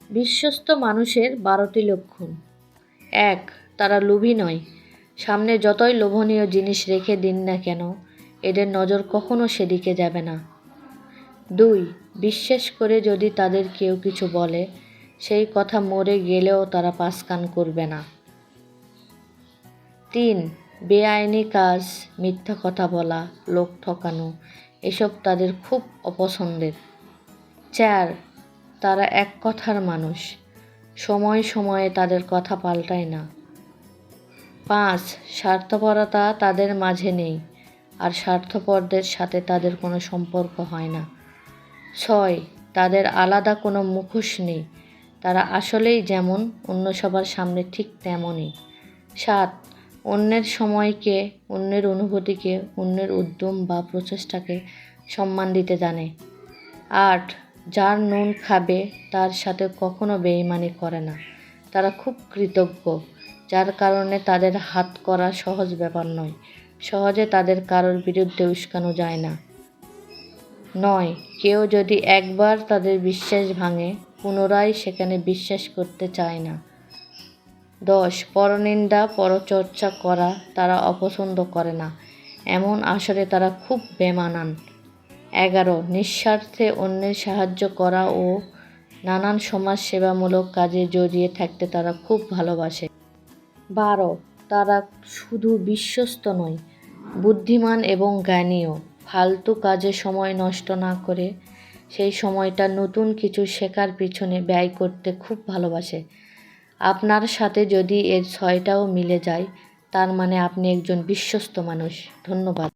বিশ্বস্ত মানুষের 12টি লক্ষণ। 1. তারা লোভী নয়। সামনে যতই লোভনীয় জিনিস রেখে দিন না কেন, এদের নজর কখনো সেদিকে যাবে না। 2. বিশ্বাস করে যদি তাদের কেউ কিছু বলে, সেই কথা মরে গেলেও তারা পাসকান করবে না। 3. বেআইনি কাজ, মিথ্যা কথা বলা, লোক ঠকানো, এসব তাদের খুব অপছন্দের। 4. তারা এক কথার মানুষ। সময়ে সময়ে তাদের কথা পাল্টায় না। 5. স্বার্থপরতা তাদের মাঝে নেই, আর স্বার্থপরদের সাথে তাদের কোনো সম্পর্ক হয় না। 6. তাদের আলাদা কোনো মুখোশ নেই, তারা আসলেই যেমন, অন্য সবার সামনে ঠিক তেমনই। 7. অন্যের সময়কে, অন্যের অনুভূতিকে, অন্যের উদ্যম বা প্রচেষ্টাকে সম্মান দিতে জানে। 8. যার নুন খাবে তার সাথে কখনো বেইমানি করে না। তারা খুব কৃতজ্ঞ, যার কারণে তাদের হাত করা সহজ ব্যাপার নয়। সহজে তাদের কারোর বিরুদ্ধে উস্কানো যায় না। 9. কেউ যদি একবার তাদের বিশ্বাস ভাঙে, পুনরায় সেখানে বিশ্বাস করতে চায় না। 10. পরনিন্দা, পরচর্চা করা তারা অপছন্দ করে না, এমন আসরে তারা খুব বেমানান। 11. নিঃস্বার্থে অন্যের সাহায্য করা ও নানান সমাজসেবামূলক কাজে জড়িয়ে থাকতে তারা খুব ভালোবাসে। 12. তারা শুধু বিশ্বস্ত নয়, বুদ্ধিমান এবং জ্ঞানীও। ফালতু কাজে সময় নষ্ট না করে সেই সময়টা নতুন কিছু শেখার পিছনে ব্যয় করতে খুব ভালোবাসে। আপনার সাথে যদি এর 6টাও মিলে যায়, তার মানে আপনি একজন বিশ্বস্ত মানুষ। ধন্যবাদ।